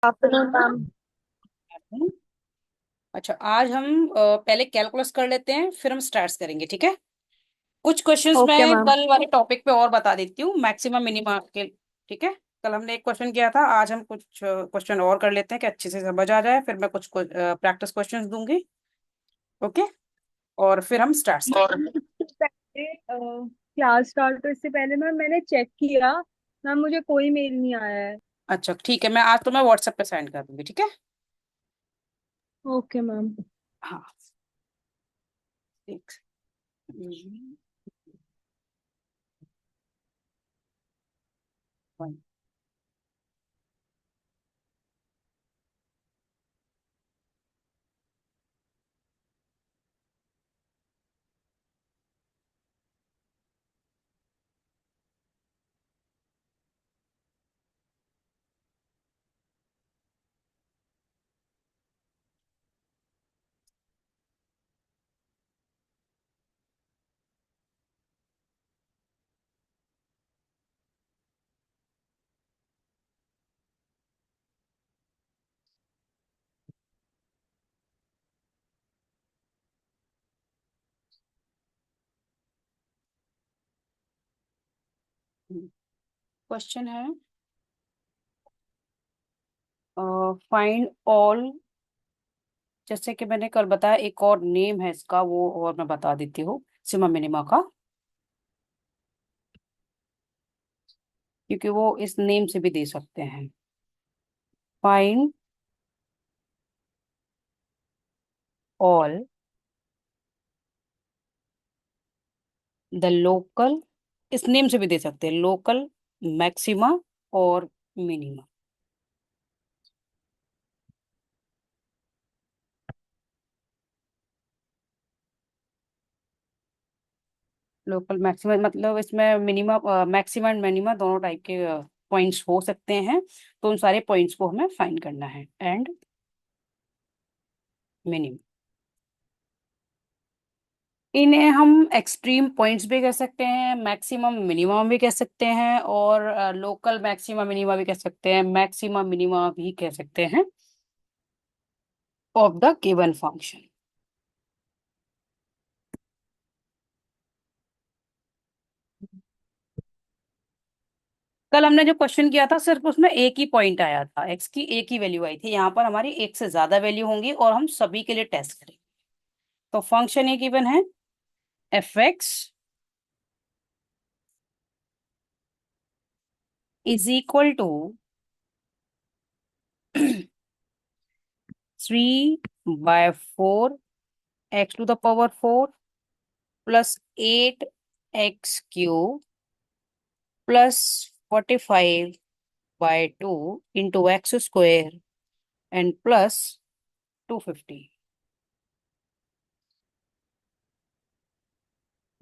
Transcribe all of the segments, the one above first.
Afternoon ma'am. अच्छा, आज हम पहले कैलकुलस कर लेते हैं, फिर हम स्टार्ट करेंगे, ठीक है। कुछ क्वेश्चंस ओके मैं मैम। कल वाले टॉपिक पे और बता देती हूँ, मैक्सिमम मिनिमम के। ठीक है। कल हमने एक क्वेश्चन किया था, आज हम कुछ क्वेश्चन और कर लेते हैं कि अच्छे से समझ आ जाए, फिर मैं कुछ प्रैक्टिस क्वेश्चंस दूंगी। ओके। और फिर हम स्टार्ट और करेंगे। इससे पहले क्लास स्टार्ट, तो इससे पहले मैम मैंने चेक किया। मैम मुझे कोई मेल नहीं आया है। अच्छा ठीक है, मैं आज तुम्हें व्हाट्सएप पे सेंड कर दूंगी, ठीक है। Okay ma'am. हाँ। ठीक। क्वेश्चन है, फाइंड ऑल। जैसे कि मैंने कल बताया, एक और नेम है इसका, वो और मैं बता देती हूँ, सिमा मिनिमा का। क्योंकि वो इस नेम से भी दे सकते हैं। फाइंड ऑल द लोकल, इस नेम से भी दे सकते हैं, लोकल मैक्सिमा और मिनिमा। लोकल मैक्सिमा मतलब इसमें मिनिमा, मैक्सिमा एंड मिनिमा दोनों टाइप के पॉइंट्स हो सकते हैं। तो उन सारे पॉइंट्स को हमें फाइंड करना है, एंड मिनिमम। इन्हें हम एक्सट्रीम पॉइंट्स भी कह सकते हैं, मैक्सिमम मिनिमम भी कह सकते हैं, और लोकल मैक्सिमा मिनिमा भी कह सकते हैं, मैक्सिमा मिनिमा भी कह सकते हैं ऑफ द गिवन फंक्शन। कल हमने जो क्वेश्चन किया था, सिर्फ उसमें एक ही पॉइंट आया था, एक्स की एक ही वैल्यू आई थी। यहाँ पर हमारी एक से ज्यादा वैल्यू होंगी और हम सभी के लिए टेस्ट करेंगे। तो फंक्शन ये गिवन है, F x is equal to 3/4 X to the power 4 plus 8x³ plus 45/2 into X square and plus 250।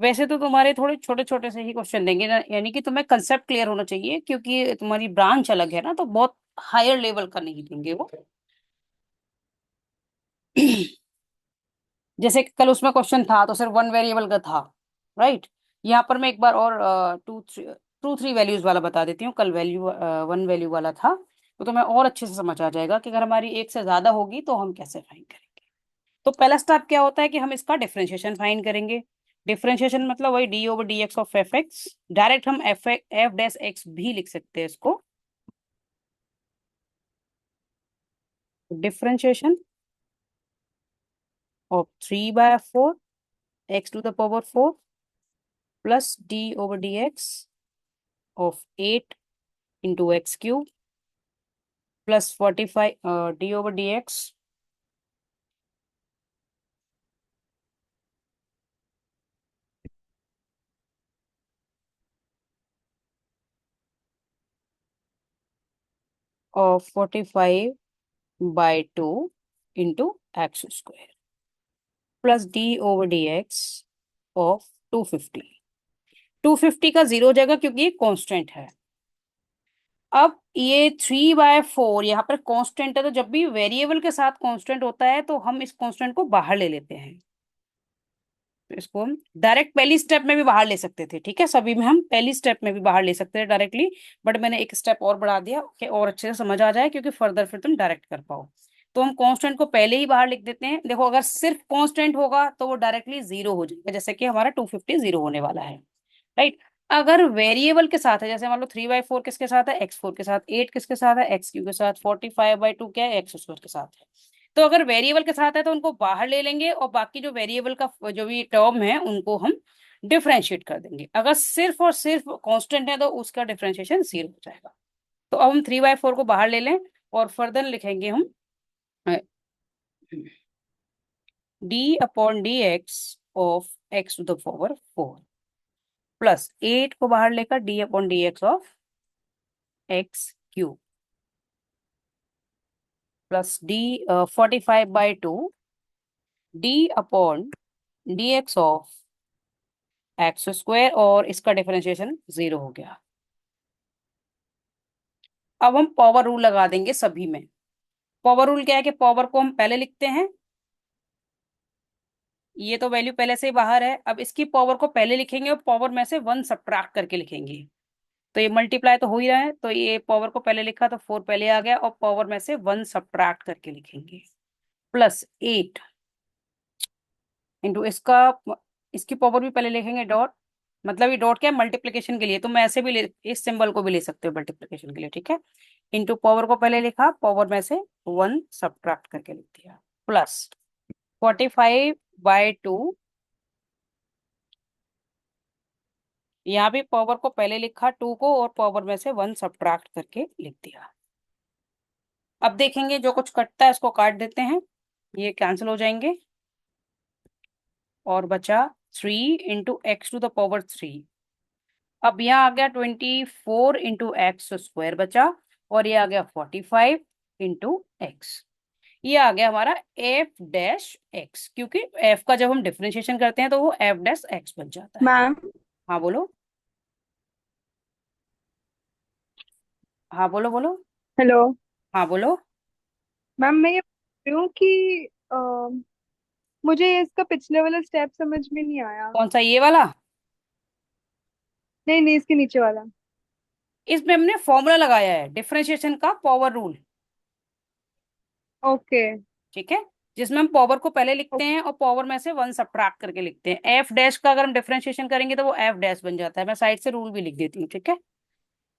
वैसे तो तुम्हारे थोड़े छोटे छोटे से ही क्वेश्चन देंगे ना, यानी कि तुम्हें कंसेप्ट क्लियर होना चाहिए, क्योंकि तुम्हारी ब्रांच अलग है ना, तो बहुत हायर लेवल का नहीं देंगे वो। जैसे कि कल उसमें क्वेश्चन था तो सिर्फ वन वेरिएबल का था, राइट। यहाँ पर मैं एक बार और टू थ्री वैल्यूज वाला बता देती हूँ। कल वैल्यू वन वैल्यू वाला था, तो तुम्हें और अच्छे से समझ आ जाएगा कि अगर हमारी एक से ज्यादा होगी तो हम कैसे फाइंड करेंगे। तो पहला स्टेप क्या होता है कि हम इसका डिफरेंशिएशन फाइंड करेंगे। डिफरेंशिएशन मतलब वही d/dx of F X. Direct हम एफ डैश एक्स भी लिख सकते हैं इसको। Differentiation of 3/4 X to the power 4 plus d/dx of 8 into x³ plus 45 d/dx of 45/2 into X square plus d/dx of 250। 250 का जीरो जगह, क्योंकि ये कांस्टेंट है। अब ये 3/4 यहाँ पर कांस्टेंट है, तो जब भी वेरिएबल के साथ कांस्टेंट होता है तो हम इस कांस्टेंट को बाहर ले लेते हैं। तो इसको हम डायरेक्ट पहली स्टेप में भी बाहर ले सकते थे, ठीक है, सभी में हम पहली स्टेप में भी बाहर ले सकते थे डायरेक्टली, बट मैंने एक स्टेप और बढ़ा दिया कि और अच्छे से समझ आ जाए, क्योंकि फर्दर फिर तुम डायरेक्ट कर पाओ। तो हम कांस्टेंट को पहले ही बाहर लिख देते हैं। देखो अगर सिर्फ कांस्टेंट होगा तो वो डायरेक्टली जीरो हो जाएगा, जैसे कि हमारा 250 जीरो होने वाला है, राइट। अगर वेरिएबल के साथ है, जैसे मान लो 3/4 किसके साथ है, x4 के साथ, 8 किसके साथ है, x क्यू के साथ, 45/2 क्या है, x² के साथ है। तो अगर वेरिएबल के साथ है तो उनको बाहर ले लेंगे, और बाकी जो वेरिएबल का जो भी टर्म है उनको हम डिफरेंशिएट कर देंगे। अगर सिर्फ और सिर्फ कांस्टेंट है तो उसका डिफरेंशिएशन जीरो हो जाएगा। तो अब हम 3/4 को बाहर ले लें, और फर्दर लिखेंगे हम d/dx ऑफ x⁴ प्लस 8 को बाहर लेकर d/dx of x³ plus 45/2 d/dx of x², और इसका डिफरेंशिएशन जीरो हो गया। अब हम पावर रूल लगा देंगे सभी में। पावर रूल क्या है कि पावर को हम पहले लिखते हैं, ये तो वैल्यू पहले से ही बाहर है, अब इसकी पावर को पहले लिखेंगे और पावर में से 1 सब्ट्रैक्ट करके लिखेंगे। तो ये मल्टीप्लाई तो हो ही रहा है, तो ये पावर को पहले लिखा तो 4 पहले आ गया, और पावर में से 1 सब्ट्रैक्ट करके लिखेंगे, प्लस 8 इंटू इसका, इसकी पावर भी पहले लिखेंगे डॉट, मतलब ये डॉट क्या है, मल्टीप्लिकेशन के लिए, तो मैं ऐसे भी इस सिंबल को भी ले सकते हो मल्टीप्लिकेशन के लिए, ठीक है। इंटू पावर को पहले लिखा, पावर में से 1 सब्ट्रैक्ट करके लिख दिया, प्लस 45/2, यहाँ भी पावर को पहले लिखा 2 को, और पावर में से 1 सब्ट्रैक्ट करके लिख दिया। अब देखेंगे जो कुछ कटता है उसको काट देते हैं, ये कैंसिल हो जाएंगे, और बचा 3 × x⁴। अब यहाँ आ गया 24 × x² बचा, और ये आ गया 45 × x। ये आ गया हमारा f'(x), क्योंकि f का जब हम डिफरेंशिएशन करते हैं तो वो f'(x) बन जाता है। मैम। हाँ बोलो। हाँ बोलो बोलो। हेलो। हाँ बोलो। मैम मैं ये बोल रही हूँ कि मुझे इसका पिछले वाला स्टेप समझ में नहीं आया। कौन सा, ये वाला? नहीं नहीं, इसके नीचे वाला। इसमें हमने फॉर्मूला लगाया है डिफरेंशिएशन का, पावर रूल, ओके। ठीक है, जिसमें हम पावर को पहले लिखते हैं और पावर में से 1 सब्ट्रैक्ट करके लिखते हैं। f' का अगर हम डिफरेंशिएशन करेंगे तो वो f' बन जाता है। मैं साइड से रूल भी लिख देती हूँ, ठीक है,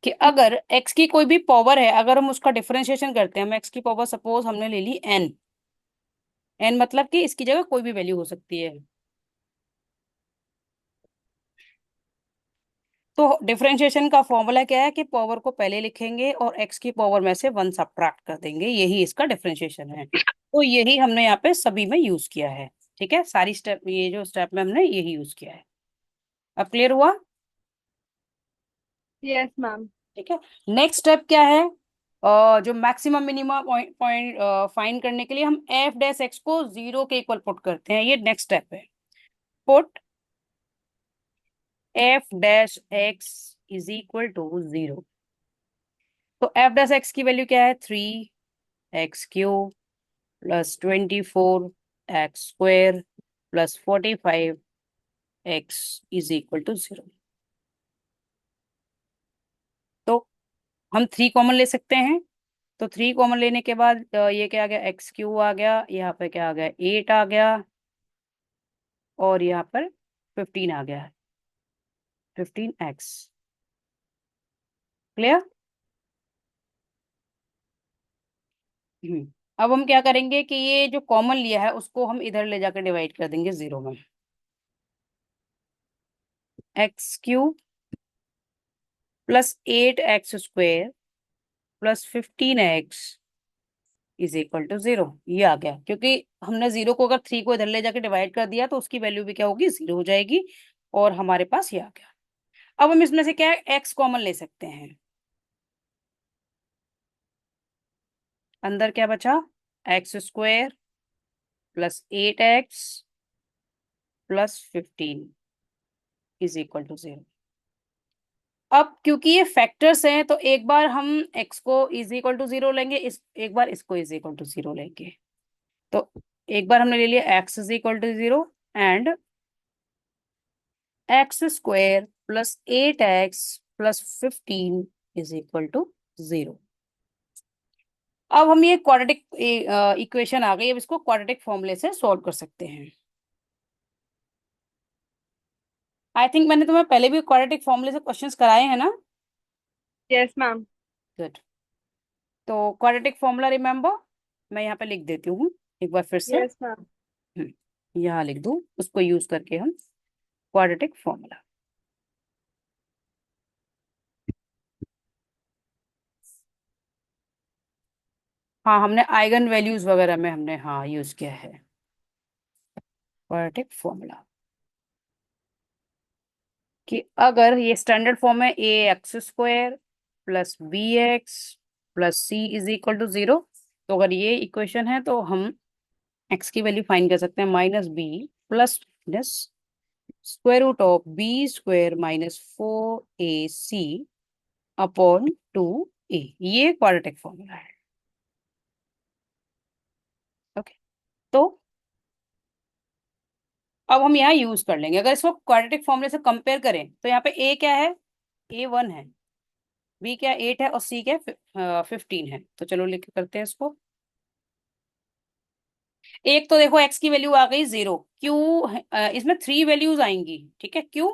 कि अगर x की कोई भी पावर है, अगर हम उसका डिफरेंशिएशन करते हैं, हम x की पावर सपोज हमने ले ली n, n मतलब कि इसकी जगह कोई भी वैल्यू हो सकती है। तो डिफरेंशिएशन का फॉर्मूला क्या है कि पावर को पहले लिखेंगे और x की पावर में से 1 सब्ट्रैक्ट कर देंगे, यही इसका डिफरेंशिएशन है। तो यही हमने यहाँ पे सभी में यूज किया है, ठीक है, सारी स्टेप, ये जो स्टेप में हमने यही यूज किया है। अब क्लियर हुआ? Yes ma'am. ठीक है। नेक्स्ट स्टेप क्या है? जो maximum minimum point point find करने के लिए हम f'(x) को जीरो के इक्वल पुट करते हैं, ये नेक्स्ट स्टेप है। Put f'(x) is equal to zero. तो f'(x) की वैल्यू क्या है, 3x³ plus 24x² plus 45x is equal to zero. तो हम 3 कॉमन ले सकते हैं, तो 3 कॉमन लेने के बाद ये क्या आ गया, x³ आ गया, यहाँ पे क्या आ गया, 8 आ गया, और यहाँ पर 15 आ गया, 15x। क्लियर? अब हम क्या करेंगे कि ये जो कॉमन लिया है उसको हम इधर ले जाकर डिवाइड कर देंगे जीरो में। x³ plus 8x² plus 15x is equal to zero, ये आ गया, क्योंकि हमने जीरो को अगर 3 को इधर ले जाके डिवाइड कर दिया तो उसकी वैल्यू भी क्या होगी, जीरो हो जाएगी, और हमारे पास ये आ गया। अब हम इसमें से क्या है, x कॉमन ले सकते हैं, अंदर क्या बचा, x² plus 8x plus 15 is equal to zero. अब क्योंकि ये फैक्टर्स हैं तो एक बार हम x को इज इक्वल टू जीरो लेंगे, इस एक बार इसको इज इक्वल टू जीरो लेंगे। तो एक बार हमने ले लिया x is equal to zero, and x square plus 8x plus 15 is equal to 0। अब हम ये क्वाड्रेटिक इक्वेशन आ गई, अब इसको क्वाड्रेटिक फॉर्मूले से सॉल्व कर सकते हैं। आई थिंक मैंने तुम्हें पहले भी क्वाड्रेटिक फॉर्मूले से क्वेश्चंस कराए हैं ना। Yes ma'am. गुड। तो क्वाड्रेटिक फॉर्मूला रिमेम्बर, मैं यहाँ पे लिख देती हूँ एक बार फिर से। Yes ma'am. यहाँ लिख दूँ, उसको यूज करके हम क्वाड्रेटिक फॉर्मूला। हाँ, हमने आइगन वैल्यूज वगैरह में हमने हाँ यूज किया है क्वाड्रेटिक फॉर्मूला, कि अगर ये स्टैंडर्ड फॉर्म है a x square plus b x plus c is equal to 0, तो अगर ये इक्वेशन है तो हम एक्स की वैल्यू फाइंड कर सकते हैं -b plus square root of b square -4ac upon 2a। ये क्वाड्रेटिक फॉर्मूला है। ओके, तो अब हम यहाँ यूज कर लेंगे, अगर इसको क्वाड्रेटिक फॉर्मूले से कंपेयर करें तो यहाँ पे ए क्या है, A1 है, बी क्या 8 है और सी क्या 15 है। तो चलो लिख करते हैं इसको। एक तो देखो एक्स की वैल्यू आ गई 0, क्यों इसमें 3 वैल्यूज आएंगी, ठीक है, क्यों,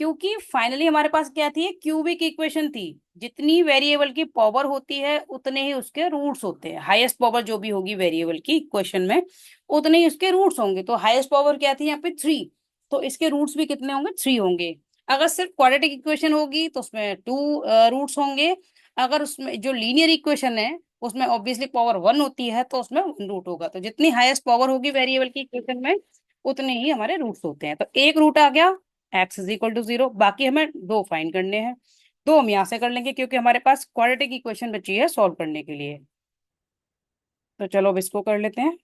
क्योंकि फाइनली हमारे पास क्या थी, क्यूबिक इक्वेशन थी। जितनी वेरिएबल की पावर होती है उतने ही उसके रूट्स होते हैं। हाईएस्ट पावर जो भी होगी वेरिएबल की इक्वेशन में, उतने ही उसके रूट्स होंगे। तो हाईएस्ट पावर क्या थी यहाँ पे 3, तो इसके रूट्स भी कितने होंगे, 3 होंगे। अगर सिर्फ क्वाड्रेटिक इक्वेशन होगी तो उसमें 2 रूट्स होंगे। अगर उसमें जो लीनियर इक्वेशन है उसमें ऑब्वियसली पावर 1 होती है तो उसमें 1 रूट होगा। तो जितनी हाईएस्ट पावर होगी वेरिएबल की इक्वेशन में उतने ही हमारे रूट्स होते हैं। तो एक रूट आ गया एक्स इज इक्वल टू 0, बाकी हमें दो फाइंड करने हैं। दो हम यहाँ से कर लेंगे क्योंकि हमारे पास क्वाड्रेटिक इक्वेशन बची है सॉल्व करने के लिए। तो चलो अब इसको कर लेते हैं।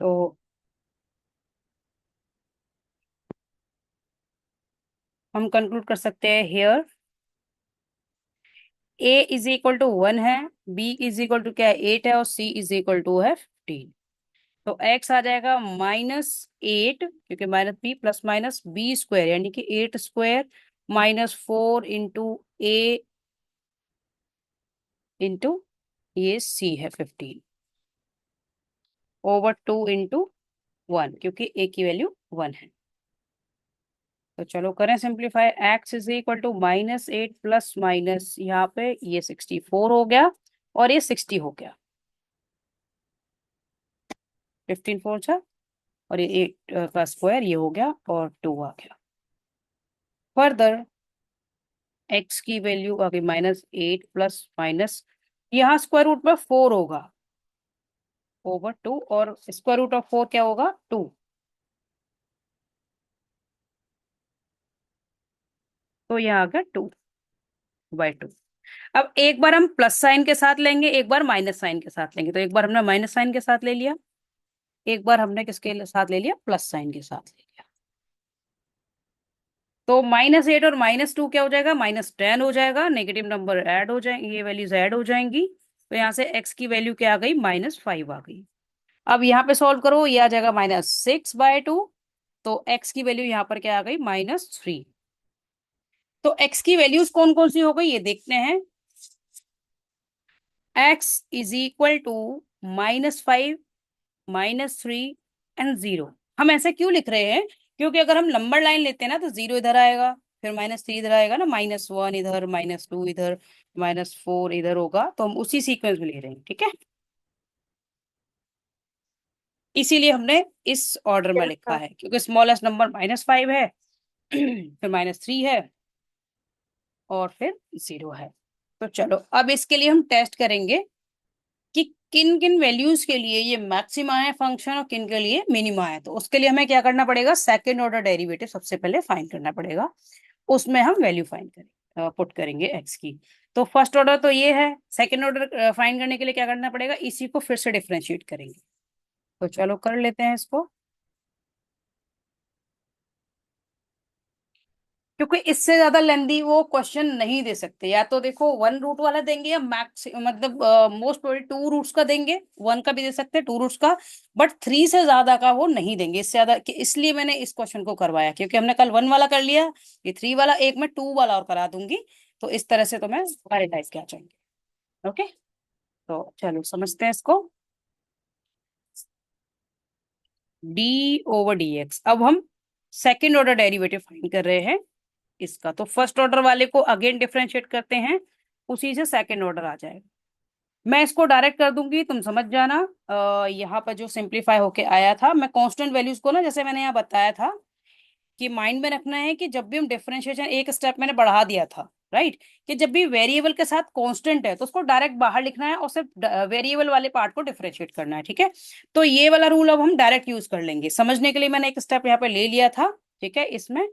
तो हम कंक्लूड कर सकते हैं here a is equal to 1 है, बी इज इक्वल टू क्या है 8 है और सी इज इक्वल टू है 15। तो एक्स आ जाएगा -8, क्योंकि -b plus minus b square यानी कि 8 स्क्वायर -4 इंटू इंटू ये सी है 15 ओवर 2 इंटू 1, क्योंकि ए की वैल्यू 1 है। तो चलो करें simplify, x is equal to -8 plus minus यहाँ पे ये 64 हो गया और ये 60 हो गया, 15 4 था, और ये 8 का स्क्वायर ये हो गया और 2 आ गया। फर्दर एक्स की वैल्यू आ गई -8 प्लस माइनस यहाँ स्क्वायर रूट में 4 होगा ओवर 2, और स्क्वायर रूट ऑफ 4 क्या होगा 2, तो यहाँ आ गया 2/2। अब एक बार हम प्लस साइन के साथ लेंगे, एक बार माइनस साइन के साथ लेंगे। तो एक बार हमने माइनस साइन के साथ ले लिया, एक बार हमने किसके साथ ले लिया, प्लस साइन के साथ ले लिया। तो -8 और -2 क्या हो जाएगा, -10 हो जाएगा। नेगेटिव नंबर ऐड हो जाएंगे, ये वैल्यूज ऐड हो जाएंगी। तो यहाँ से एक्स की वैल्यू क्या आ गई, -5 आ गई। अब यहाँ पे सॉल्व करो, ये आ जाएगा -6/2। तो एक्स की वैल्यू यहाँ पर क्या आ गई, -3। तो एक्स की वैल्यूज कौन कौन सी हो गई ये देखते हैं। X is equal to -5 -3 and 0। हम ऐसे क्यों लिख रहे हैं, क्योंकि अगर हम नंबर लाइन लेते हैं ना तो 0 इधर आएगा, फिर -3 इधर आएगा ना, -1 इधर, -2 इधर, -4 इधर होगा। तो हम उसी सीक्वेंस में ले रहे हैं, ठीक है, इसीलिए हमने इस ऑर्डर में यस लिखा मैम। है, क्योंकि स्मॉलेस्ट नंबर -5 है, फिर -3 है और फिर 0 है। तो चलो अब इसके लिए हम टेस्ट करेंगे कि किन किन वैल्यूज के लिए ये मैक्सिमा है फंक्शन और किन के लिए मिनिमा है। तो उसके लिए हमें क्या करना पड़ेगा, सेकंड ऑर्डर डेरिवेटिव सबसे पहले फाइंड करना पड़ेगा। उसमें हम वैल्यू फाइंड करेंगे, पुट करेंगे एक्स की। तो फर्स्ट ऑर्डर तो ये है, सेकंड ऑर्डर फाइंड करने के लिए क्या करना पड़ेगा, इसी को फिर से डिफरेंशिएट करेंगे। तो चलो कर लेते हैं इसको। क्योंकि इससे ज्यादा लेंदी वो क्वेश्चन नहीं दे सकते, या तो देखो वन रूट वाला देंगे या मैक्स मतलब मोस्ट प्रोबेबली टू रूट्स का देंगे, वन का भी दे सकते हैं, टू रूट्स का, बट थ्री से ज्यादा का वो नहीं देंगे इससे ज्यादा इसलिए मैंने इस क्वेश्चन को करवाया, क्योंकि हमने कल वन वाला कर लिया, ये थ्री वाला, एक मैं टू वाला और करा दूंगी। तो इस तरह से तो मैं सारे टाइप के आ जाएंगे। ओके, तो चलो समझते हैं इसको। डी ओवर डी एक्स, अब हम सेकेंड ऑर्डर डेरिवेटिव फाइंड कर रहे हैं इसका। तो फर्स्ट ऑर्डर वाले को अगेन डिफरेंशिएट करते हैं, उसी से सेकंड ऑर्डर आ जाएगा। मैं इसको डायरेक्ट कर दूंगी, तुम समझ जाना। यहाँ पर जो सिंप्लीफाई होके आया था, मैं कांस्टेंट वैल्यूज को ना, जैसे मैंने यहाँ बताया था कि माइंड में रखना है कि जब भी हम डिफरेंशिएशन एक स्टेप मैंने बढ़ा दिया था, राइट, कि जब भी वेरिएबल के साथ कांस्टेंट है तो उसको डायरेक्ट बाहर लिखना है और सिर्फ वेरिएबल वाले पार्ट को डिफरेंशिएट करना है, ठीक है। तो ये वाला रूल अब हम डायरेक्ट यूज कर लेंगे, समझने के लिए मैंने एक स्टेप यहाँ पे ले लिया था, ठीक है। इसमें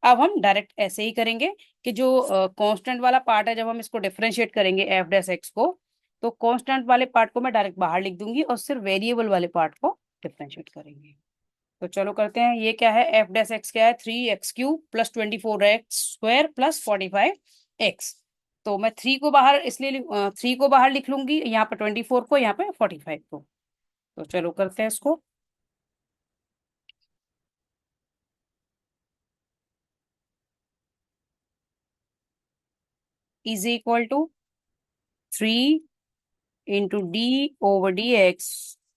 अब हम डायरेक्ट ऐसे ही करेंगे कि जो कांस्टेंट वाला पार्ट है, जब हम इसको डिफरेंशिएट करेंगे एफ डैश एक्स को, तो कांस्टेंट वाले पार्ट को मैं डायरेक्ट बाहर लिख दूंगी और सिर्फ वेरिएबल वाले पार्ट को डिफरेंशिएट करेंगे। तो चलो करते हैं, ये क्या है, एफ डैश एक्स क्या है, 3x³ plus 24x² plus 45x। तो मैं थ्री को बाहर इसलिए थ्री को बाहर लिख लूंगी, यहाँ पे 24 को, यहाँ पे 45 को। तो चलो करते हैं इसको। Is equal to 3 × d/dx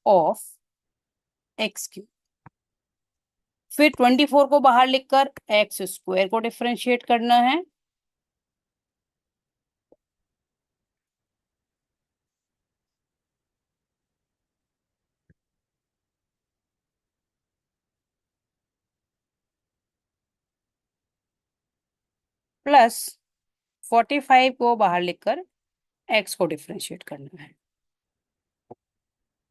of x³। फिर 24 को बाहर लिखकर x² को डिफरेंशिएट करना है, प्लस 45 को बाहर लिखकर x को डिफरेंशिएट करना है।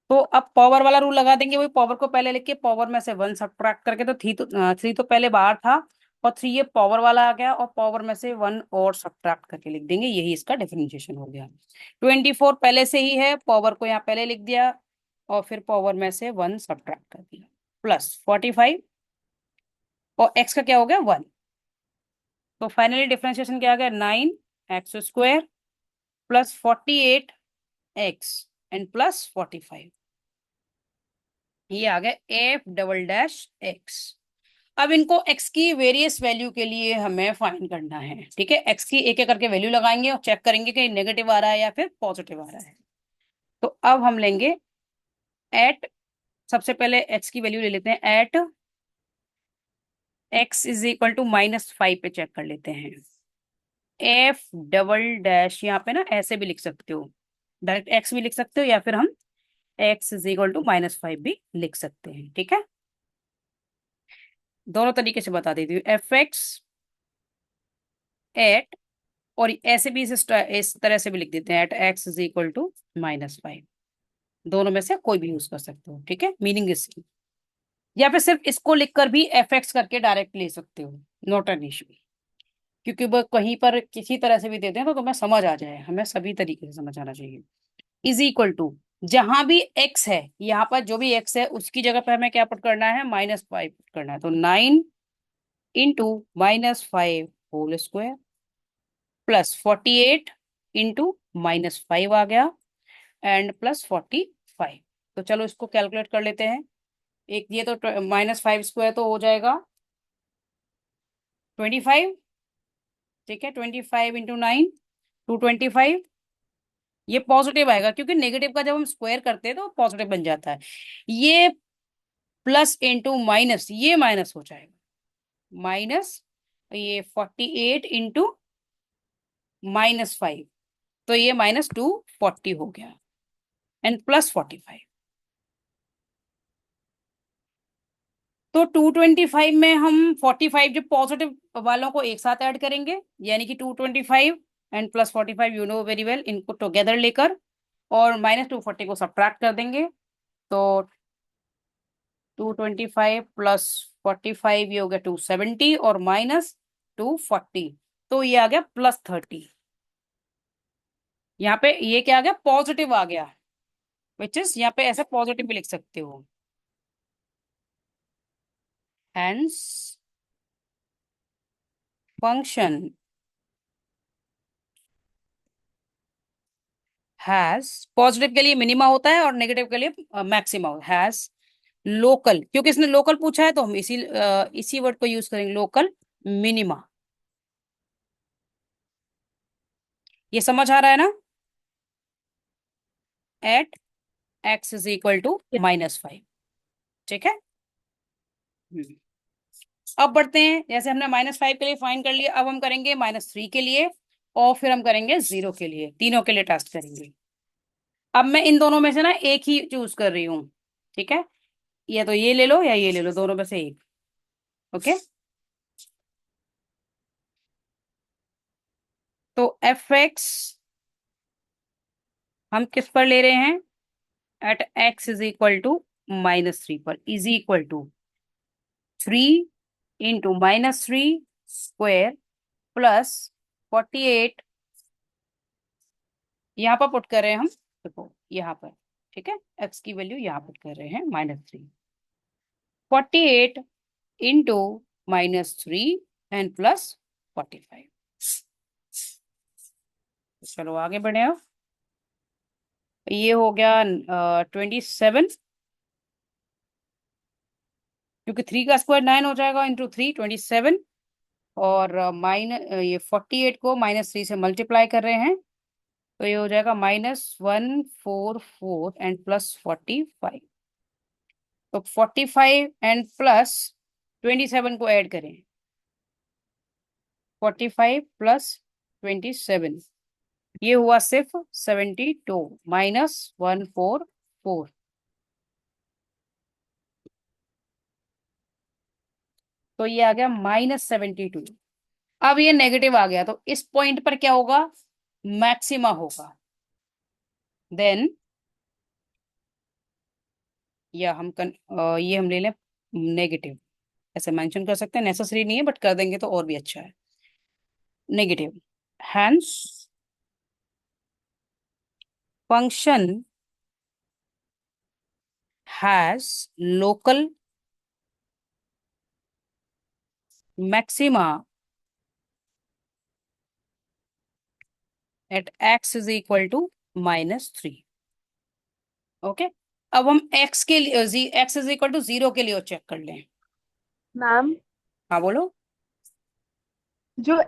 तो अब पावर वाला रूल लगा देंगे, वही पावर को पहले लिख के पावर में से वन सब्ट्रैक्ट करके, तो थ्री तो पहले बाहर था, और थ्री ये पावर वाला आ गया, और पावर में से वन और सब्ट्रैक्ट करके लिख देंगे, यही इसका डिफरेंशिएशन हो गया। 24 पहले से ही है, पावर को यहाँ पहले लिख दिया, और फिर पावर में से वन सब्ट्रैक्ट कर दिया, प्लस 45, और एक्स का क्या हो गया, वन। तो फाइनली डिफरेंशिएशन क्या आ गया, 9x² plus 48x and plus 45। ये आ गया f डबल डैश एक्स। अब इनको x की वेरियस वैल्यू के लिए हमें फाइंड करना है, ठीक है। x की एक एक करके वैल्यू लगाएंगे और चेक करेंगे कि नेगेटिव आ रहा है या फिर पॉजिटिव आ रहा है। तो अब हम लेंगे एट, सबसे पहले x की वैल्यू ले लेते हैं, एट x = -5 पे चेक कर लेते हैं। f डबल डैश, यहाँ पे ना ऐसे भी लिख सकते हो, डायरेक्ट x भी लिख सकते हो, या फिर हम x = -5 भी लिख सकते हैं, ठीक है। दोनों तरीके से बता देती हूँ, f(x) एट, और ऐसे भी इस तरह से भी लिख देते हैं, एट x = -5। दोनों में से कोई भी यूज कर सकते हो, ठीक है, मीनिंग इसकी। या फिर सिर्फ इसको लिखकर भी fx करके डायरेक्ट ले सकते हो, नॉट एन इशू। क्योंकि वो कहीं पर किसी तरह से भी देते हैं तो तुम्हें समझ आ जाए, हमें सभी तरीके से समझ आना चाहिए। इज इक्वल टू, जहां भी x है, यहाँ पर जो भी x है उसकी जगह पर हमें क्या पुट करना है, -5 पुट करना है। तो 9 × -5 होल स्क्वायर प्लस 48 × -5 आ गया, एंड प्लस 45। तो चलो इसको कैलकुलेट कर लेते हैं। एक ये तो -5² तो हो जाएगा 25, ठीक है, 25 × 9 225। ये पॉजिटिव आएगा, क्योंकि नेगेटिव का जब हम स्क्वायर करते हैं तो पॉजिटिव बन जाता है। ये प्लस इंटू माइनस, ये माइनस हो जाएगा, माइनस, ये 48 × -5, तो ये -240 हो गया, एंड प्लस 45। तो 225 में हम 45 जो पॉजिटिव वालों को एक साथ ऐड करेंगे, यानी कि 225 and plus 45, you know very well, इनको टुगेदर लेकर, और -240 को सब्ट्रैक्ट कर देंगे। तो 225 प्लस 45, ये हो गया 270, और -240, तो ये आ गया +30। यहाँ पे ये क्या आ गया, पॉजिटिव आ गया, विच इज यहाँ पे ऐसे पॉजिटिव भी लिख सकते हो। हेंस फंक्शन हैज, पॉजिटिव के लिए मिनिमा होता है और नेगेटिव के लिए मैक्सिमा, हैज लोकल, क्योंकि इसने लोकल पूछा है तो हम इसी वर्ड को यूज करेंगे, लोकल मिनिमा। ये समझ आ रहा है ना? At x is equal to -5। ठीक है। हम्म। अब बढ़ते हैं, जैसे हमने -5 के लिए फाइंड कर लिया, अब हम करेंगे -3 के लिए, और फिर हम करेंगे 0 के लिए, तीनों के लिए टेस्ट करेंगे। अब मैं इन दोनों में से ना एक ही चूज कर रही हूँ। ठीक है, या तो ये ले लो या ये ले लो, दोनों में से एक। ओके, तो एफ एक्स हम किस पर ले रहे हैं? At x is equal to -3 पर, इज इक्वल टू 3 × -3 प्लस 48, यहाँ पर पुट कर रहे हैं हम, देखो यहाँ पर। ठीक है, एक्स की वैल्यू यहाँ पुट कर रहे हैं -3, 48 × -3 एंड प्लस 45। चलो आगे बढ़े अब। ये हो गया 27, क्योंकि 3 का स्क्वायर 9 हो जाएगा, इंटू 3 27, और ये 48 को -3 से मल्टीप्लाई कर रहे हैं, तो ये हो जाएगा -144 एंड प्लस 45। तो 45 एंड प्लस 27 को ऐड करें, 45 प्लस 27, ये हुआ सिर्फ 72, -144, तो ये आ गया -72। अब ये नेगेटिव आ गया, तो इस पॉइंट पर क्या होगा? मैक्सिमा होगा। देन ये हम ले लें नेगेटिव, ऐसे मेंशन कर सकते हैं, नेसेसरी नहीं है बट कर देंगे तो और भी अच्छा है, negative. Hence function has local maxima at x is equal to -3। Okay, अब हम एक्स के लिए एक्स इज इक्वल टू 0 के लिए चेक कर लें। मैम, हाँ बोलो। जो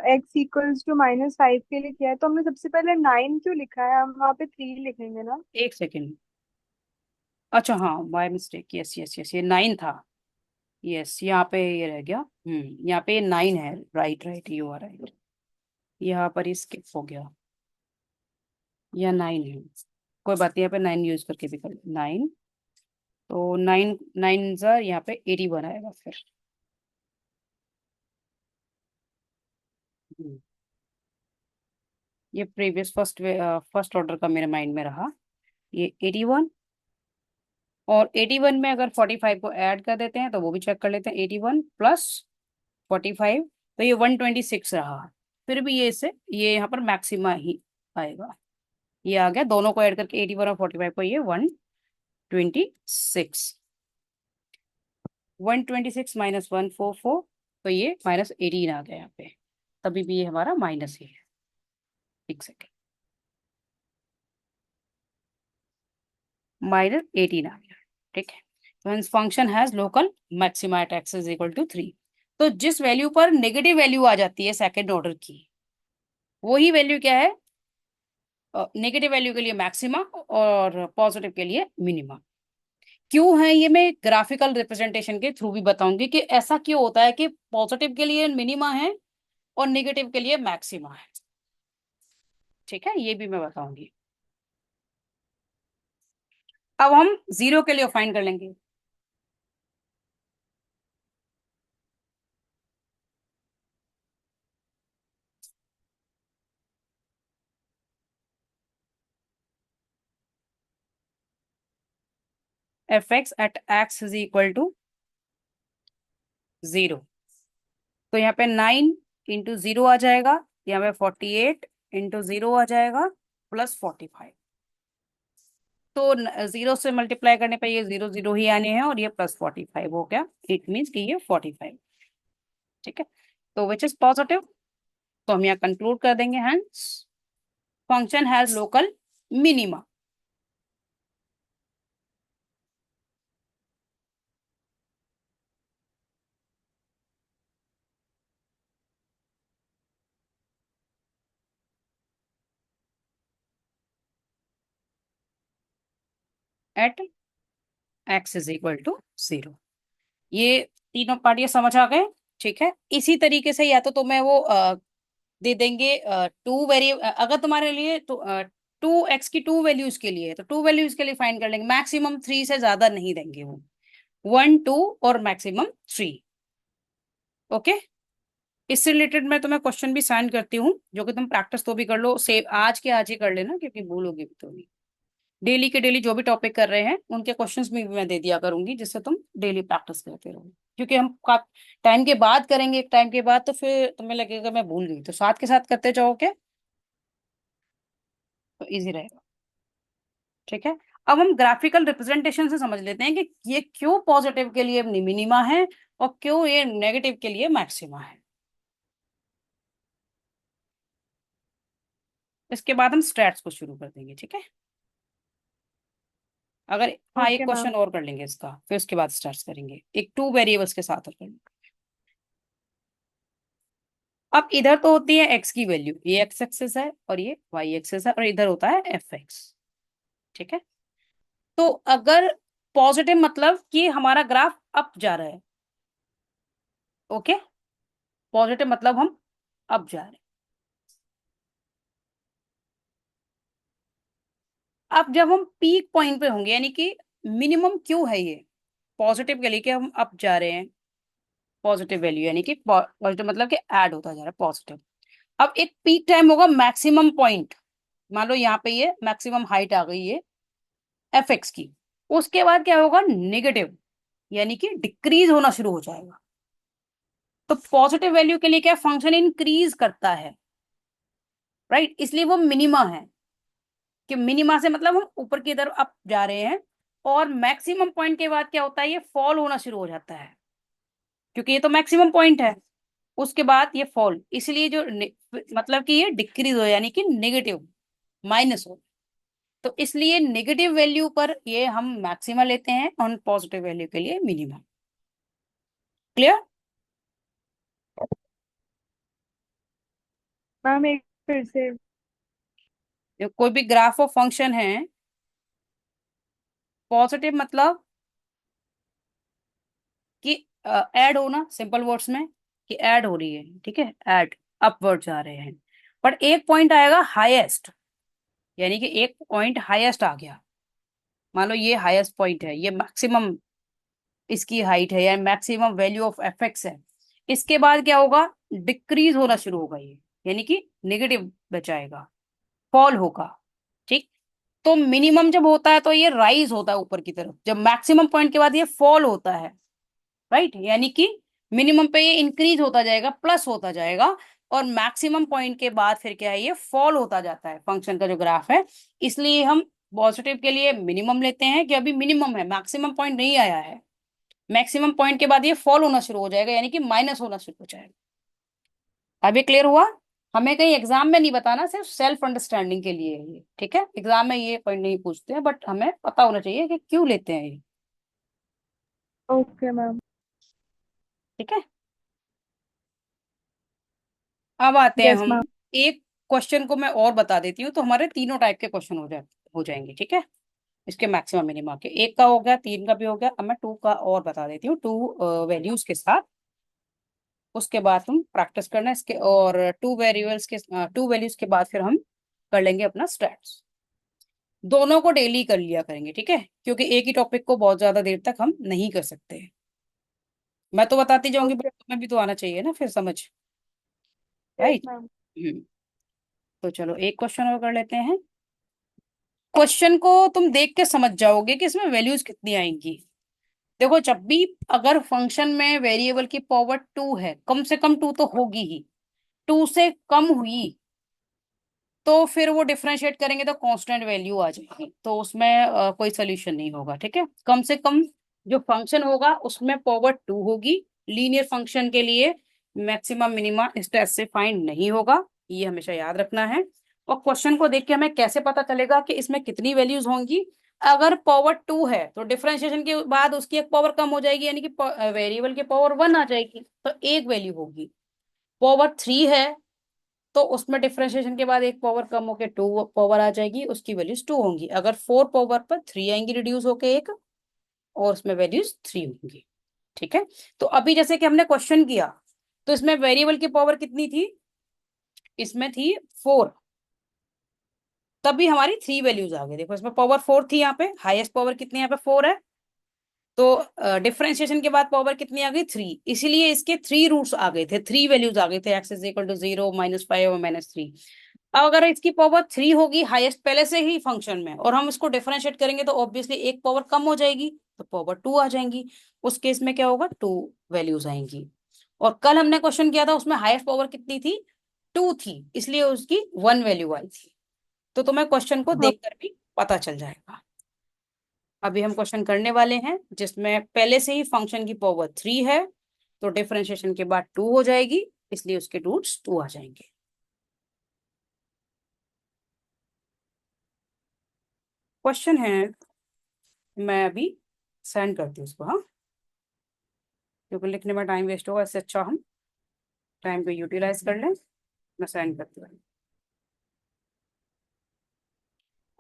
एक्स इक्वल्स टू -5 के लिए किया है तो हमने सबसे पहले 9 क्यों लिखा है? हम वहाँ पे 3 लिखेंगे ना। एक सेकेंड, अच्छा हाँ, by mistake, yes yes yes, ये 9 था। यस, यहाँ पे ये रह गया, यहाँ पे 9 है, right right, you are right, यहाँ पर ही स्किप हो गया, या 9 है, कोई बात नहीं, यहाँ पे 9 यूज करके भी कर 9, तो 9 9 ज़ा यहाँ पे 81 आएगा फिर। हम्म, ये प्रीवियस फर्स्ट ऑर्डर का मेरे माइंड में रहा, ये 81, और 81 में अगर 45 को ऐड कर देते हैं तो वो भी चेक कर लेते हैं, 81 प्लस 45, तो ये 126 रहा। फिर भी ये यहाँ पर मैक्सिमा ही आएगा, ये आ गया, दोनों को ऐड करके 81 और 45 को, ये 126, 126 -144, तो ये -18 आ गया यहाँ पे, तभी भी ये हमारा माइनस ही है। एक सेकेंड, -18 आ गया। ठीक है, तो function has local maxima at x is equal to 3। तो जिस वैल्यू पर नेगेटिव वैल्यू आ जाती है सेकेंड ऑर्डर की, वही वैल्यू क्या है? नेगेटिव वैल्यू के लिए मैक्सिमा और पॉजिटिव के लिए मिनिमा। क्यों है ये मैं ग्राफिकल रिप्रेजेंटेशन के थ्रू भी बताऊंगी कि ऐसा क्यों होता है कि पॉजिटिव के लिए मिनिमा है और नेगेटिव के लिए मैक्सिमा है। ठीक है, ये भी मैं बताऊंगी। अब हम 0 के लिए फाइंड कर लेंगे। F x at x is equal to 0, तो यहाँ पे 9 × 0 आ जाएगा, यहाँ पे 48 × 0 आ जाएगा, प्लस 45, तो 0 से मल्टीप्लाई करने पर ये 0 0 ही आने हैं, और ये +45 हो गया, इट मीन्स कि ये 45। ठीक है, तो विच इज पॉजिटिव। तो हम यहाँ कंक्लूड कर देंगे, hence function has local minima. At x is equal to 0। ये तीनों पार्ट ये समझ आ गए। ठीक है, इसी तरीके से या तो तुम्हें वो दे देंगे टू वेरी, अगर तुम्हारे लिए तो 2x की 2 वैल्यूज के लिए, तो 2 वैल्यूज के लिए फाइंड कर लेंगे, मैक्सिमम 3 से ज्यादा नहीं देंगे वो, 1 2 और मैक्सिमम 3। ओके, इससे रिलेटेड मैं तुम्हें क्वेश्चन भी सेंड करती हूँ, जो कि तुम प्रैक्टिस तो भी कर लो, सेव आज के आज ही कर लेना, क्योंकि भूलोगे भी तो नहीं। डेली के डेली जो भी टॉपिक कर रहे हैं उनके क्वेश्चंस भी मैं दे दिया करूंगी, जिससे तुम डेली प्रैक्टिस करते रहो, क्योंकि हम टाइम के बाद करेंगे, एक टाइम के बाद तो फिर तुम्हें लगेगा मैं भूल गई, तो साथ के साथ करते जाओ क्या, तो इजी रहेगा। ठीक है, अब हम ग्राफिकल रिप्रेजेंटेशन से समझ लेते हैं कि ये क्यों पॉजिटिव के लिए मिनिमा है और क्यों ये नेगेटिव के लिए मैक्सिमा है। इसके बाद हम स्टैट्स को शुरू कर देंगे। ठीक है, अगर हाँ एक ओके मैम। क्वेश्चन और कर लेंगे इसका, फिर उसके बाद स्टार्ट करेंगे एक 2 वेरिएबल्स के साथ और करेंगे। अब इधर तो होती है एक्स की वैल्यू, ये एक्स एक्सिस है और ये वाई एक्सिस है, और इधर होता है एफ एक्स। ठीक है, तो अगर पॉजिटिव मतलब कि हमारा ग्राफ अप जा रहा है। ओके, पॉजिटिव मतलब हम अप जा रहे हैं। अब जब हम पीक पॉइंट पे होंगे, यानी कि मिनिमम क्यों है ये पॉजिटिव के लिए कि हम अप जा रहे हैं, पॉजिटिव वैल्यू यानी कि पॉजिटिव मतलब कि ऐड होता जा रहा है पॉजिटिव। अब एक पीक टाइम होगा मैक्सिमम पॉइंट, मान लो यहाँ पे ये मैक्सिमम हाइट आ गई है एफ एक्स की, उसके बाद क्या होगा नेगेटिव, यानी कि डिक्रीज होना शुरू हो जाएगा। तो पॉजिटिव वैल्यू के लिए क्या फंक्शन इंक्रीज करता है, राइट, इसलिए वो मिनिमा है, कि मिनिमा से मतलब हम ऊपर की तरफ अप जा रहे हैं, और मैक्सिमम पॉइंट के बाद क्या होता है, ये फॉल होना शुरू हो जाता है, क्योंकि ये तो मैक्सिमम पॉइंट है, उसके बाद ये फॉल, इसलिए जो मतलब कि ये डिक्रीज हो, यानी कि नेगेटिव, माइनस हो। तो इसलिए नेगेटिव वैल्यू पर ये हम मैक्सिमा लेते हैं और पॉजिटिव वैल्यू के लिए मिनिमा। क्लियर। मैम एक फिर से। कोई भी ग्राफ ऑफ फंक्शन है, पॉजिटिव मतलब कि ऐड होना, सिंपल वर्ड्स में कि ऐड हो रही है। ठीक है, ऐड, अपवर्ड जा रहे हैं, पर एक पॉइंट आएगा हाईएस्ट, यानी कि एक पॉइंट हाईएस्ट आ गया, मान लो ये हाईएस्ट पॉइंट है, ये मैक्सिमम इसकी हाइट है या maximum value of F x है। इसके बाद क्या होगा, डिक्रीज होना शुरू होगा ये, यानी कि नेगेटिव बचाएगा, फॉल होगा। ठीक, तो मिनिमम जब होता है तो ये राइज होता है ऊपर की तरफ, जब मैक्सिमम पॉइंट के बाद ये फॉल होता है, राइट, यानी कि मिनिमम पे ये इंक्रीज होता जाएगा, प्लस होता जाएगा, और मैक्सिमम पॉइंट के बाद फिर क्या है, ये फॉल होता जाता है फंक्शन का जो ग्राफ है। इसलिए हम पॉजिटिव के लिए मिनिमम लेते हैं, कि अभी मिनिमम है, मैक्सिमम पॉइंट नहीं आया है, मैक्सिमम पॉइंट के बाद ये फॉल होना शुरू हो जाएगा, यानी कि माइनस होना शुरू हो जाएगा। अब ये क्लियर हुआ। हमें कहीं एग्जाम में नहीं बताना, सिर्फ सेल्फ अंडरस्टैंडिंग के लिए है ये। ठीक है, एग्जाम में ये पॉइंट नहीं पूछते हैं, बट हमें पता होना चाहिए कि क्यों लेते हैं ये। Okay ma'am. ठीक है, अब आते हैं यस हम, मैम। एक क्वेश्चन को मैं और बता देती हूँ, तो हमारे तीनों टाइप के क्वेश्चन हो जाएंगे। ठीक है, इसके मैक्सिमम मिनिमम के, एक का हो गया, तीन का भी हो गया, अब मैं टू का और बता देती हूँ, टू वैल्यूज के साथ। उसके बाद तुम प्रैक्टिस करना इसके, और टू वैल्यूज के बाद फिर हम कर लेंगे अपना स्टैट्स। दोनों को डेली कर लिया करेंगे, ठीक है, क्योंकि एक ही टॉपिक को बहुत ज्यादा देर तक हम नहीं कर सकते। मैं तो बताती जाऊंगी, बट ओके। तुम्हें भी तो आना चाहिए ना फिर समझ, यस राइट। मैम। तो चलो एक क्वेश्चन और कर लेते हैं। क्वेश्चन को तुम देख के समझ जाओगे कि इसमें वैल्यूज कितनी आएंगी। देखो, जब भी अगर फंक्शन में वेरिएबल की पावर 2 है, कम से कम 2 तो होगी ही, 2 से कम हुई तो फिर वो डिफरेंशिएट करेंगे तो कांस्टेंट वैल्यू आ जाएगी, तो उसमें कोई सोल्यूशन नहीं होगा। ठीक है, कम से कम जो फंक्शन होगा उसमें पावर 2 होगी लीनियर फंक्शन के लिए, मैक्सिमम मिनिमा इस टेस्ट से फाइंड नहीं होगा, ये हमेशा याद रखना है। और क्वेश्चन को देख के हमें कैसे पता चलेगा कि इसमें कितनी वैल्यूज होंगी? अगर पावर 2 है तो डिफरेंशिएशन के बाद उसकी एक पावर कम हो जाएगी, यानी कि वेरिएबल की पावर 1 आ जाएगी, तो एक वैल्यू होगी। पावर 3 है तो उसमें डिफरेंशिएशन के बाद एक पावर कम होके 2 पावर आ जाएगी, उसकी वैल्यूज 2 होंगी। अगर 4 पावर पर 3 आएंगी रिड्यूस होके एक, और उसमें वैल्यूज 3 होंगी। ठीक है। तो अभी जैसे कि हमने क्वेश्चन किया, तो इसमें वेरिएबल की पावर कितनी थी? इसमें थी 4, तभी हमारी 3 वैल्यूज आ गई। देखो इसमें पावर 4 थी, यहाँ पे हाईएस्ट पावर कितनी, यहाँ पे 4 है। तो डिफरेंशिएशन के बाद पावर कितनी आ गई? 3, इसीलिए इसके 3 रूट्स आ गए थे, 3 वैल्यूज आ गए थे, एक्स इज इक्वल टू 0, -5 और -3। अब अगर इसकी पावर 3 होगी हाईएस्ट पहले से ही फंक्शन में, और हम इसको डिफरेंशिएट करेंगे, तो ऑब्वियसली एक पावर कम हो जाएगी, तो पावर 2 आ जाएंगी। उस केस में क्या होगा? 2 वैल्यूज आएंगी। और कल हमने क्वेश्चन किया था, उसमें हाईएस्ट पावर कितनी थी? 2 थी, इसलिए उसकी 1 वैल्यू आई थी। तो तुम्हें क्वेश्चन को हाँ। देखकर भी पता चल जाएगा। अभी हम क्वेश्चन करने वाले हैं जिसमें पहले से ही फंक्शन की पावर 3 है, तो डिफरेंशिएशन के बाद 2 हो जाएगी, इसलिए उसके रूट्स 2 आ जाएंगे। क्वेश्चन है, मैं अभी सेंड करती हूँ उसको, हाँ, क्योंकि लिखने में टाइम वेस्ट होगा, इससे अच्छा हम टाइम को यूटिलाइज कर लें। मैं सेंड करती हूँ।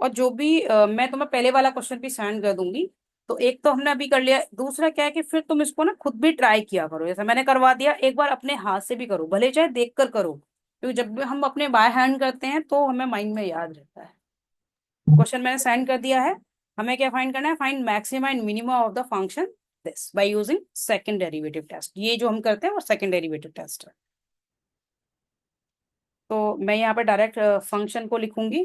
और जो भी मैं तुम्हें पहले वाला क्वेश्चन भी सेंड कर दूंगी। तो एक तो हमने अभी कर लिया, दूसरा क्या है कि फिर तुम इसको ना खुद भी ट्राई किया करो, जैसा मैंने करवा दिया, एक बार अपने हाथ से भी करो, भले चाहे देख कर करो, क्योंकि जब भी हम अपने बाय हैंड करते हैं तो हमें माइंड में याद रहता है। क्वेश्चन मैंने सेंड कर दिया है। हमें क्या फाइंड करना है? Find maxima and minima of the function this by using second derivative test. ये जो हम करते हैं वो सेकंड डेरिवेटिव टेस्ट है। तो मैं यहाँ पे डायरेक्ट फंक्शन को लिखूंगी,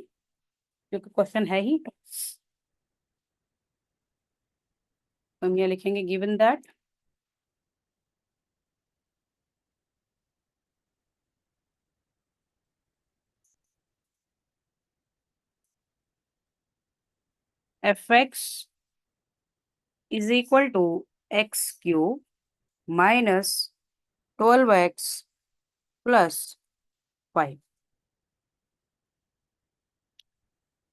क्योंकि क्वेश्चन है ही। हम ये लिखेंगे given that f x is equal to x³ -12x + 5।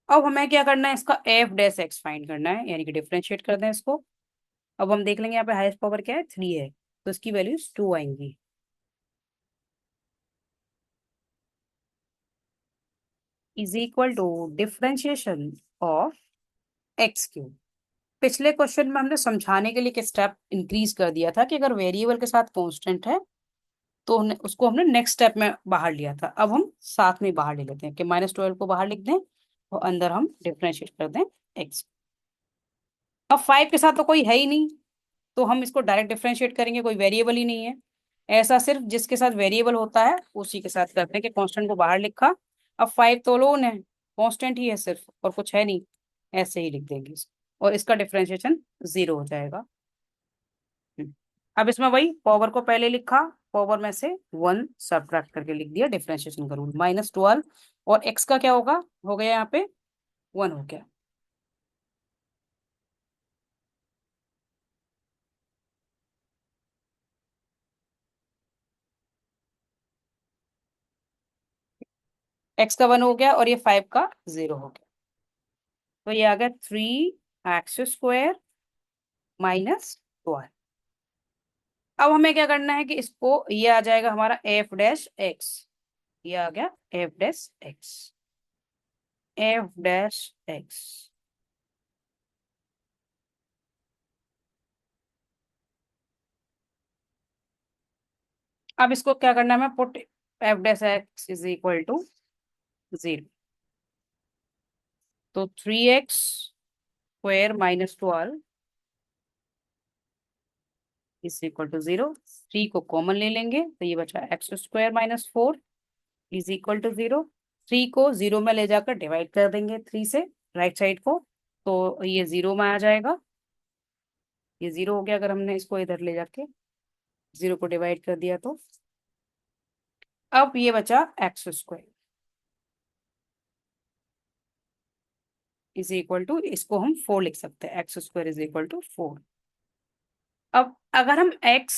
अब हमें क्या करना है? इसका एफ डैश एक्स फाइंड करना है, यानी कि डिफरेंशिएट कर दें इसको। अब हम देख लेंगे यहाँ पे हाईएस्ट पावर क्या है? 3 है, तो इसकी वैल्यूज 2 आएंगी। Is equal to differentiation of x³। पिछले क्वेश्चन में हमने समझाने के लिए एक स्टेप इंक्रीज कर दिया था, कि अगर वेरिएबल के साथ कांस्टेंट है तो उसको हमने नेक्स्ट स्टेप में बाहर लिया था। अब हम साथ में बाहर ले लेते हैं, कि -12 को बाहर लिख दें और अंदर हम डिफरेंशिएट कर दें x। अब 5 के साथ तो कोई है ही नहीं, तो हम इसको डायरेक्ट डिफरेंशिएट करेंगे, कोई वेरिएबल ही नहीं है। ऐसा सिर्फ जिसके साथ वेरिएबल होता है उसी के साथ करते हैं, कि कांस्टेंट को बाहर लिखा। अब 5 तो लोन है, कांस्टेंट ही है सिर्फ, और कुछ है नहीं, ऐसे ही लिख देंगे इसको, और इसका डिफरेंशिएशन 0 हो जाएगा। हम्म। अब इसमें वही पावर को पहले लिखा, पावर में से 1 सब्ट्रैक्ट करके लिख दिया, डिफरेंशिएशन का रूल, -12। और x का क्या होगा? हो गया यहाँ पे 1 हो गया। x का 1 हो गया, और ये 5 का 0 हो गया। तो ये आ गया 3x² -12। अब हमें क्या करना है कि इसको, ये आ जाएगा हमारा एफ डैश एक्स, ये आ गया f dash x, f dash x. अब इसको क्या करना है? मैं put f dash x is equal to 0। तो 3x² -12 इज इक्वल टू 0। 3 को कॉमन ले लेंगे, तो ये बचा x² -4 इज इक्वल टू 0। 3 को 0 में ले जाकर डिवाइड कर देंगे 3 से, राइट साइड को, तो ये 0 में आ जाएगा। ये 0 हो गया, अगर हमने इसको इधर ले जाके 0 को डिवाइड कर दिया तो। अब ये बचा x² इज इक्वल टू, इसको हम 4 लिख सकते हैं, x² इज इक्वल टू 4। अब अगर हम x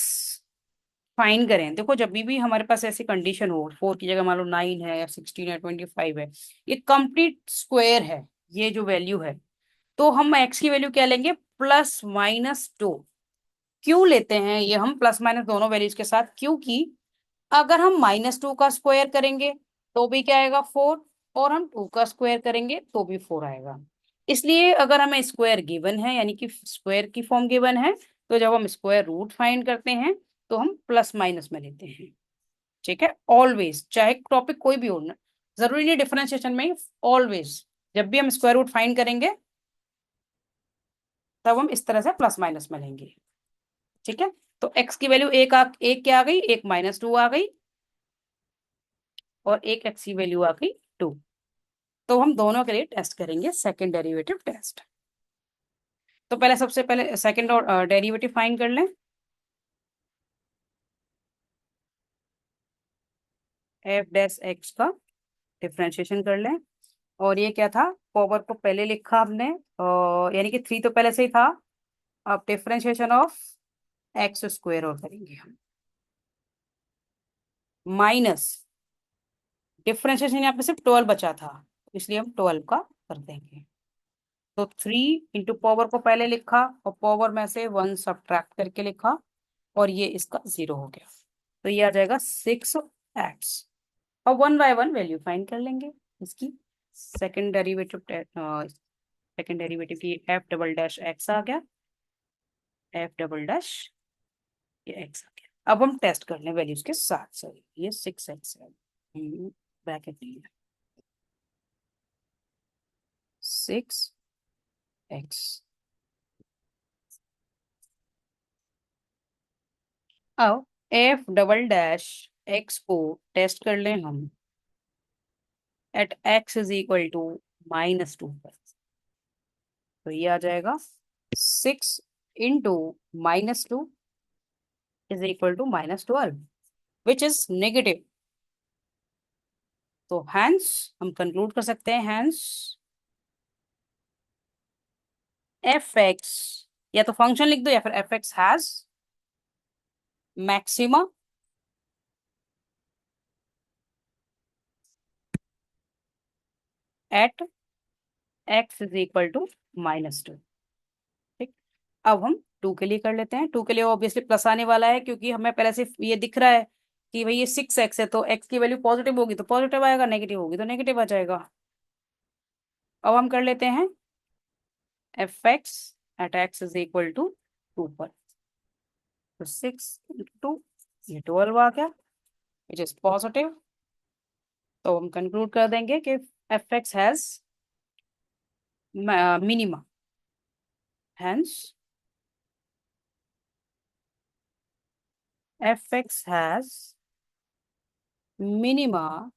फाइन करें, देखो जब भी हमारे पास ऐसी कंडीशन हो, 4 की जगह मान लो 9 है या 16 है 25 है, ये कंप्लीट स्क्वायर है, ये जो वैल्यू है, तो हम एक्स की वैल्यू क्या लेंगे, +-2। क्यों लेते हैं ये हम प्लस माइनस दोनों वैल्यूज के साथ, क्योंकि अगर हम -2 का स्क्वायर करेंगे तो भी क्या आएगा, 4, और हम 2 का स्क्वायर करेंगे तो भी 4 आएगा। इसलिए अगर हमें स्क्वायर गिवन है, यानी कि स्क्वायर की फॉर्म गिवन है, तो जब हम स्क्वायर रूट फाइंड करते हैं तो हम प्लस माइनस में लेते हैं। ठीक है, ऑलवेज, चाहे टॉपिक कोई भी हो ना, जरूरी नहीं डिफरेंशिएशन में, ऑलवेज जब भी हम स्क्वायर रूट फाइंड करेंगे तब हम इस तरह से प्लस माइनस में लेंगे। ठीक है, तो एक्स की वैल्यू एक क्या आ गई, एक -2 आ गई, और एक एक्स की वैल्यू आ गई 2। तो हम दोनों के लिए टेस्ट करेंगे सेकंड डेरिवेटिव टेस्ट। तो पहले सबसे पहले सेकंड और डेरिवेटिव फाइंड कर लें। f' का डिफरेंशिएशन कर लें। और ये क्या था, पावर को पहले लिखा हमने, यानी कि 3 तो पहले से ही था। अब डिफरेंशिएशन ऑफ एक्स स्क्वायर और करेंगे हम, माइनस डिफरेंशिएशन, यहाँ पे सिर्फ 12 बचा था, इसलिए हम 12 का कर देंगे। तो 3 × पावर को पहले लिखा और पावर में से 1 सब्ट्रैक्ट करके लिखा, और ये इसका 0 हो गया, तो ये आ जाएगा 6x। और 1 बाय 1 वैल्यू फाइंड कर लेंगे इसकी। सेकंड डेरिवेटिव की f"x आ गया, f", ये x आ गया। अब हम टेस्ट कर लें वैल्यूज के साथ, सॉरी ये 6x है, ब्रैकेट नहीं है, 6x। अब f"x को टेस्ट कर लें हम एट x = -2 पर। तो ये आ जाएगा 6 × -2 = -12, विच इज नेगेटिव। तो हैंस हम कंक्लूड कर सकते हैं, हैंस f(x), या तो फंक्शन लिख दो या फिर f(x) has maxima eight x = -2। ठीक, अब हम 2 के लिए कर लेते हैं। 2 के लिए ऑब्वियसली प्लस आने वाला है, क्योंकि हमें पहले से ये दिख रहा है कि भाई ये 6x है, तो x की वैल्यू पॉजिटिव होगी तो पॉजिटिव आएगा, नेगेटिव होगी तो नेगेटिव आ जाएगा। अब हम कर लेते हैं f(x) एट x = 2 पर। तो 6 × 2, ये 12 आ गया, विच इज पॉजिटिव। तो हम कंक्लूड कर देंगे कि f(x) has minima, hence f(x) has minima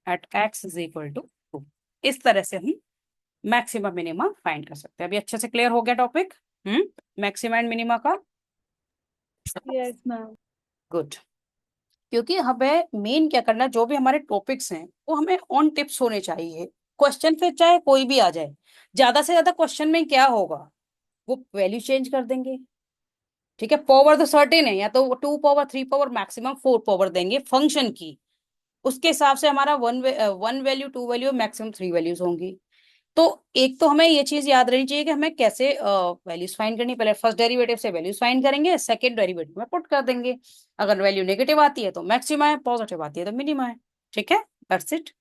at x = 2। इस तरह से हम मैक्सिमम मिनिमा फाइंड कर सकते हैं। अभी अच्छे से क्लियर हो गया टॉपिक, मैक्सिमा एंड मिनिमा का। Yes ma'am. गुड। क्योंकि हमें मेन क्या करना है, जो भी हमारे टॉपिक्स हैं वो हमें ऑन टिप्स होने चाहिए। क्वेश्चन फिर चाहे कोई भी आ जाए, ज्यादा से ज्यादा क्वेश्चन में क्या होगा, वो वैल्यू चेंज कर देंगे। ठीक है, पावर तो सर्टेन है, या तो 2 पावर 3 पावर मैक्सिमम 4 पावर देंगे फंक्शन की, उसके हिसाब से हमारा 1 वैल्यू 2 वैल्यू मैक्सिमम 3 वैल्यूज होंगी। तो एक तो हमें ये चीज याद रहनी चाहिए कि हमें कैसे वैल्यूज फाइंड करनी, पहले फर्स्ट डेरिवेटिव से वैल्यूज फाइंड करेंगे, सेकंड डेरिवेटिव में पुट कर देंगे। अगर वैल्यू नेगेटिव आती है तो मैक्सिमा है, पॉजिटिव आती है तो मिनिमा है। ठीक है, दैट्स इट।